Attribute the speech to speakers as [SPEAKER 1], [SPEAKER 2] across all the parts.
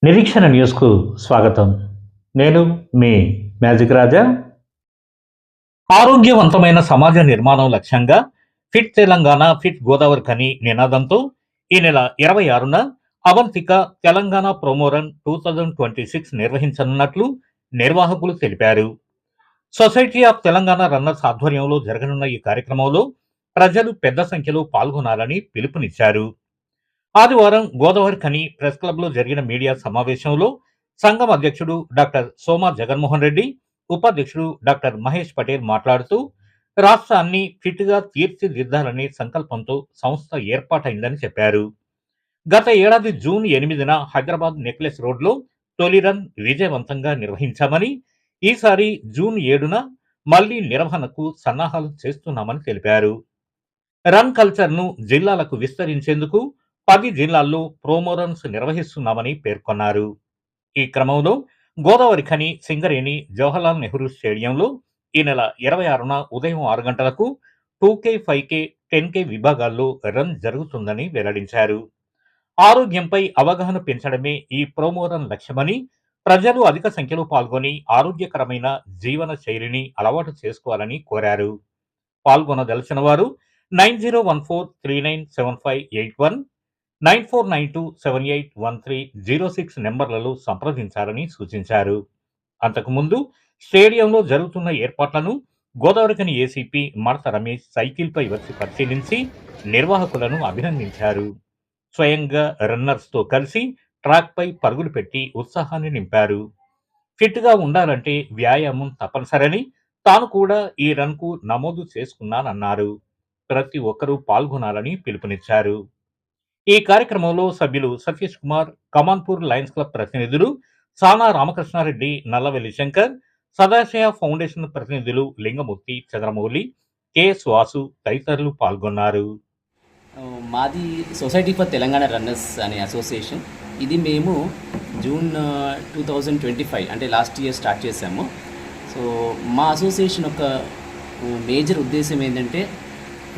[SPEAKER 1] నిరీక్షణ న్యూస్కు స్వాగతం. నేను మీ మ్యాజిక్ రాజా. ఆరోగ్యవంతమైన సమాజ నిర్మాణం లక్ష్యంగా ఫిట్ తెలంగాణ ఫిట్ గోదావరి ఖని నినాదంతో ఈ నెల 26న అవంతిక తెలంగాణ ప్రోమోరన్ 2026 నిర్వహించనున్నట్లు నిర్వాహకులు తెలిపారు. సొసైటీ ఆఫ్ తెలంగాణ రన్నర్స్ ఆధ్వర్యంలో జరగనున్న ఈ కార్యక్రమంలో ప్రజలు పెద్ద సంఖ్యలో పాల్గొనాలని పిలుపునిచ్చారు. ఆదివారం గోదావరి ఖని ప్రెస్ క్లబ్లో జరిగిన మీడియా సమావేశంలో సంఘం అధ్యక్షుడు డాక్టర్ సోమా జగన్మోహన్ రెడ్డి, ఉపాధ్యక్షుడు డాక్టర్ మహేష్ పటేల్ మాట్లాడుతూ రాష్ట్రాన్ని ఫిట్గా తీర్చిదిద్దాలనే సంకల్పంతో సంస్థ ఏర్పాటైందని చెప్పారు. గత ఏడాది జూన్ 8న హైదరాబాద్ నెక్లెస్ రోడ్లో తొలి రన్ విజయవంతంగా నిర్వహించామని, ఈసారి జూన్ 7న మళ్లీ నిర్వహణకు సన్నాహాలు చేస్తున్నామని తెలిపారు. రన్ కల్చర్ను జిల్లాలకు విస్తరించేందుకు 10 జిల్లాల్లో ప్రోమోరన్స్ నిర్వహిస్తున్నామని పేర్కొన్నారు. ఈ క్రమంలో గోదావరి ఖని సింగరేణి జవహర్లాల్ నెహ్రూ స్టేడియంలో ఈ నెల 26న ఉదయం 6 గంటలకు 2K, 5K, 10K విభాగాల్లో రన్ జరుగుతుందని వెల్లడించారు. ఆరోగ్యంపై అవగాహన పెంచడమే ఈ ప్రోమోరన్ లక్ష్యమని, ప్రజలు అధిక సంఖ్యలో పాల్గొని ఆరోగ్యకరమైన జీవన శైలిని అలవాటు చేసుకోవాలని కోరారు. పాల్గొనదలిచిన వారు 9014397581, 9492781306 నెంబర్లలో సంప్రదించాలని సూచించారు. అంతకుముందు స్టేడియంలో జరుగుతున్న ఏర్పాట్లను గోదావరి ఖని ఏసీపీ మడత రమేష్ సైకిల్పై వచ్చి పరిశీలించి నిర్వాహకులను అభినందించారు. స్వయంగా రన్నర్స్తో కలిసి ట్రాక్పై పరుగులు పెట్టి ఉత్సాహాన్ని నింపారు. ఫిట్గా ఉండాలంటే వ్యాయామం తప్పనిసరని, తాను కూడా ఈ రన్కు నమోదు చేసుకున్నానన్నారు. ప్రతి ఒక్కరూ పాల్గొనాలని పిలుపునిచ్చారు. ఈ కార్యక్రమంలో సభ్యులు సతీష్ కుమార్, కమాన్పూర్ లయన్స్ క్లబ్ ప్రతినిధులు సానా రామకృష్ణారెడ్డి, నల్లవెల్లి శంకర్, సదాశయ ఫౌండేషన్ ప్రతినిధులు లింగమూర్తి, చంద్రమౌళి, కెఎస్ వాసు తదితరులు పాల్గొన్నారు.
[SPEAKER 2] మాది సొసైటీ ఫర్ తెలంగాణ రన్నర్స్ అనే అసోసియేషన్. ఇది మేము జూన్ 2025 అంటే లాస్ట్ ఇయర్ స్టార్ట్ చేసాము. సో మా అసోసియేషన్ ఒక మేజర్ ఉద్దేశం ఏంటంటే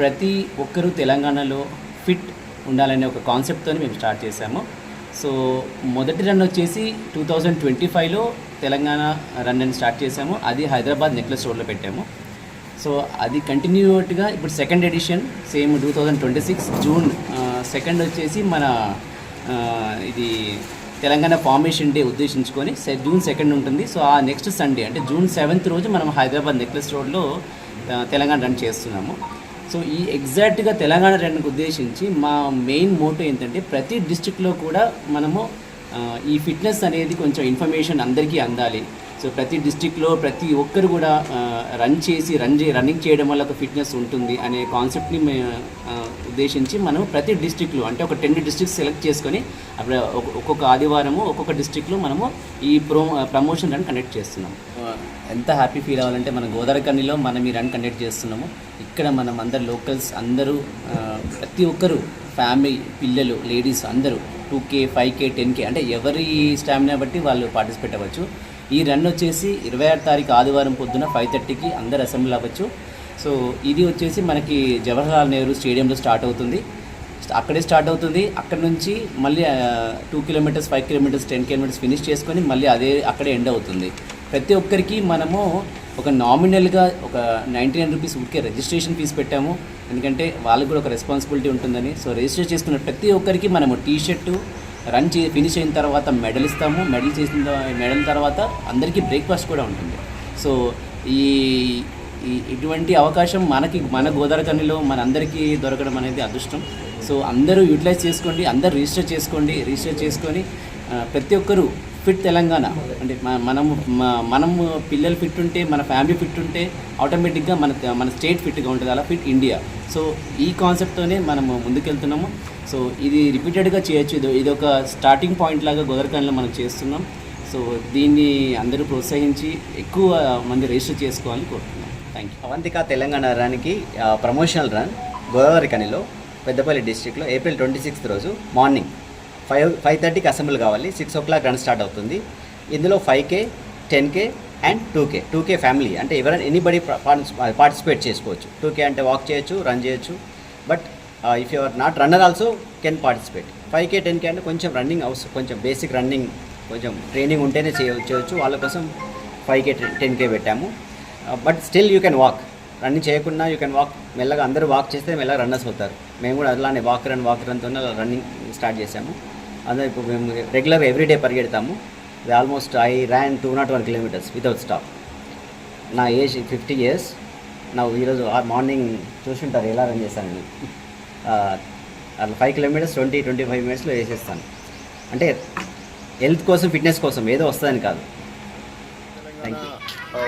[SPEAKER 2] ప్రతి ఒక్కరూ తెలంగాణలో ఫిట్ ఉండాలనే ఒక కాన్సెప్ట్తో మేము స్టార్ట్ చేసాము. సో మొదటి రన్ వచ్చేసి 2025లో తెలంగాణ రన్ అని స్టార్ట్ చేసాము. అది హైదరాబాద్ నెక్లెస్ రోడ్లో పెట్టాము. సో అది కంటిన్యూట్గా ఇప్పుడు సెకండ్ ఎడిషన్ సేమ్ 2026 జూన్ 2 వచ్చేసి మన ఇది తెలంగాణ ఫార్మేషన్ డే ఉద్దేశించుకొని జూన్ 2 ఉంటుంది. సో ఆ నెక్స్ట్ సండే అంటే జూన్ 7th రోజు మనం హైదరాబాద్ నెక్లెస్ రోడ్లో తెలంగాణ రన్ చేస్తున్నాము. సో ఈ ఎగ్జాక్ట్గా తెలంగాణ రన్కి ఉద్దేశించి మా మెయిన్ మోటో ఏంటంటే ప్రతి డిస్ట్రిక్ట్లో కూడా మనము ఈ ఫిట్నెస్ అనేది కొంచెం ఇన్ఫర్మేషన్ అందరికీ అందాలి. సో ప్రతి డిస్ట్రిక్ట్లో ప్రతి ఒక్కరు కూడా రన్నింగ్ చేయడం వల్ల ఒక ఫిట్నెస్ ఉంటుంది అనే కాన్సెప్ట్ని ఉద్దేశించి మనం ప్రతి డిస్ట్రిక్ట్లో అంటే ఒక 10 డిస్ట్రిక్ట్స్ సెలెక్ట్ చేసుకొని అప్పుడు ఒక్కొక్క ఆదివారము ఒక్కొక్క డిస్ట్రిక్ట్లో మనము ఈ ప్రమోషన్ రన్ కండక్ట్ చేస్తున్నాము. ఎంత హ్యాపీ ఫీల్ అవ్వాలంటే మన గోదావరి ఖనిలో మనం ఈ రన్ కండక్ట్ చేస్తున్నాము. ఇక్కడ మనం అందరు లోకల్స్ అందరూ ప్రతి ఒక్కరు ఫ్యామిలీ, పిల్లలు, లేడీస్ అందరూ 2K, 5K, 10K అంటే ఎవరి స్టామినా బట్టి వాళ్ళు పార్టిసిపేట్ అవ్వచ్చు. ఈ రన్ వచ్చేసి 26 తారీఖు ఆదివారం పొద్దున 5:30కి అందరు అసెంబ్లీ అవ్వచ్చు. సో ఇది వచ్చేసి మనకి జవహర్లాల్ నెహ్రూ స్టేడియంలో స్టార్ట్ అవుతుంది. అక్కడే స్టార్ట్ అవుతుంది. అక్కడ నుంచి మళ్ళీ 2 కిలోమీటర్స్, 5 కిలోమీటర్స్, 10 కిలోమీటర్స్ ఫినిష్ చేసుకొని మళ్ళీ అక్కడే ఎండ్ అవుతుంది. ప్రతి ఒక్కరికి మనము ఒక నామినల్గా ఒక 99 రూపీస్ ఊరికే రిజిస్ట్రేషన్ ఫీజు పెట్టాము. ఎందుకంటే వాళ్ళకు కూడా ఒక రెస్పాన్సిబిలిటీ ఉంటుందని. సో రిజిస్టర్ చేసుకున్న ప్రతి ఒక్కరికి మనము టీషర్టు ఫినిష్ అయిన తర్వాత మెడల్ ఇస్తాము. మెడల్ తర్వాత అందరికీ బ్రేక్ఫాస్ట్ కూడా ఉంటుంది. సో ఇటువంటి అవకాశం మన గోదావరి ఖనిలో మనందరికీ దొరకడం అనేది అదృష్టం. సో అందరూ యూటిలైజ్ చేసుకోండి, అందరూ రిజిస్టర్ చేసుకొని ప్రతి ఒక్కరూ ఫిట్ తెలంగాణ అంటే మనము పిల్లలు ఫిట్ ఉంటే, మన ఫ్యామిలీ ఫిట్ ఉంటే ఆటోమేటిక్గా మన స్టేట్ ఫిట్గా ఉంటుంది. అలా ఫిట్ ఇండియా. సో ఈ కాన్సెప్ట్తోనే మనము ముందుకెళ్తున్నాము. సో ఇది రిపీటెడ్గా చేయొచ్చు. ఇది ఒక స్టార్టింగ్ పాయింట్ లాగా గోదావరి ఖనిలో మనం చేస్తున్నాం. సో దీన్ని అందరూ ప్రోత్సహించి ఎక్కువ మంది రిజిస్టర్ చేసుకోవాలని కోరుతున్నాం. Thank you.
[SPEAKER 3] అవంతిక తెలంగాణ రన్కి ప్రమోషనల్ రన్ గోదావరి ఖనిలో పెద్దపల్లి డిస్ట్రిక్ట్లో April 26 రోజు మార్నింగ్ 5:30కి అసెంబ్లీ కావాలి. 6 o'clock రన్ స్టార్ట్ అవుతుంది. ఇందులో 5K, 10K and 2K family అంటే ఎవరైనా ఎనీబడి పార్టిసిపేట్ చేసుకోవచ్చు. 2K అంటే వాక్ చేయొచ్చు, రన్ చేయొచ్చు. But if you are not runner also can participate. 5K, 10K అంటే కొంచెం రన్నింగ్ అవసరం, కొంచెం బేసిక్ రన్నింగ్ కొంచెం ట్రైనింగ్ ఉంటేనే చేయవచ్చు. వాళ్ళ కోసం 5K 10K పెట్టాము. But still you can walk. Running చేయకుండా యూ కెన్ వాక్. మెల్లగా అందరూ వాక్ చేస్తే మెల్లగా రన్నర్స్ అవుతారు. మేము కూడా అలానే వాక్ రన్తో రన్నింగ్ స్టార్ట్ చేసాము. అందులో ఇప్పుడు మేము రెగ్యులర్ ఎవ్రీడే పరిగెడతాము. Almost I ran 201 kilometres without stop. నా ఏజ్ 50 years. నా ఈరోజు మార్నింగ్ చూసుంటారు ఎలా రన్ చేస్తానని. అలా 5 kilometers 20-25 minutesలో వేసేస్తాను. అంటే హెల్త్ కోసం, ఫిట్నెస్ కోసం, ఏదో వస్తుందని కాదు. Thank you.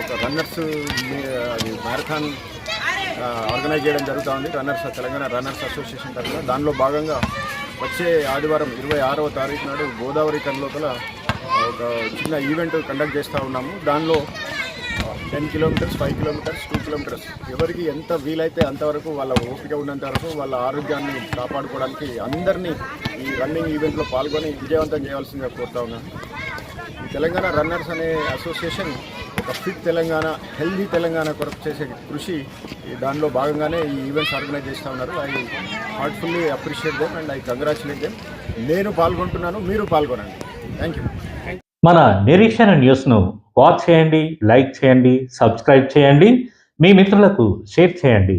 [SPEAKER 4] ఒక రన్నర్స్ అది మ్యారథాన్ ఆర్గనైజ్ చేయడం జరుగుతూ ఉంది తెలంగాణ రన్నర్స్ అసోసియేషన్ తరఫున. దానిలో భాగంగా వచ్చే ఆదివారం 26వ తారీఖు నాడు గోదావరి కని లోపల ఒక చిన్న ఈవెంట్ కండక్ట్ చేస్తూ ఉన్నాము. దానిలో 10 kilometers, 5 kilometers, 2 kilometers ఎవరికి ఎంత వీలైతే అంతవరకు, వాళ్ళ ఓపిక ఉన్నంత వరకు వాళ్ళ ఆరోగ్యాన్ని కాపాడుకోవడానికి అందరినీ ఈ రన్నింగ్ ఈవెంట్లో పాల్గొని విజయవంతం చేయవలసిందిగా కోరుతా ఉన్నాను. ఈ తెలంగాణ రన్నర్స్ అనే అసోసియేషన్ ఒక ఫిట్ తెలంగాణ, హెల్దీ తెలంగాణ కొరకు చేసే కృషి, దానిలో భాగంగానే ఈ ఈవెంట్స్ ఆర్గనైజ్ చేస్తూ ఉన్నారు. I heartfully appreciate them and I congratulate them. నేను పాల్గొంటున్నాను, మీరు పాల్గొనండి. Thank you.
[SPEAKER 1] మన నిరీక్షణ న్యూస్ను వాచ్ చేయండి, లైక్ చేయండి, సబ్స్క్రైబ్ చేయండి, మీ మిత్రులకు షేర్ చేయండి.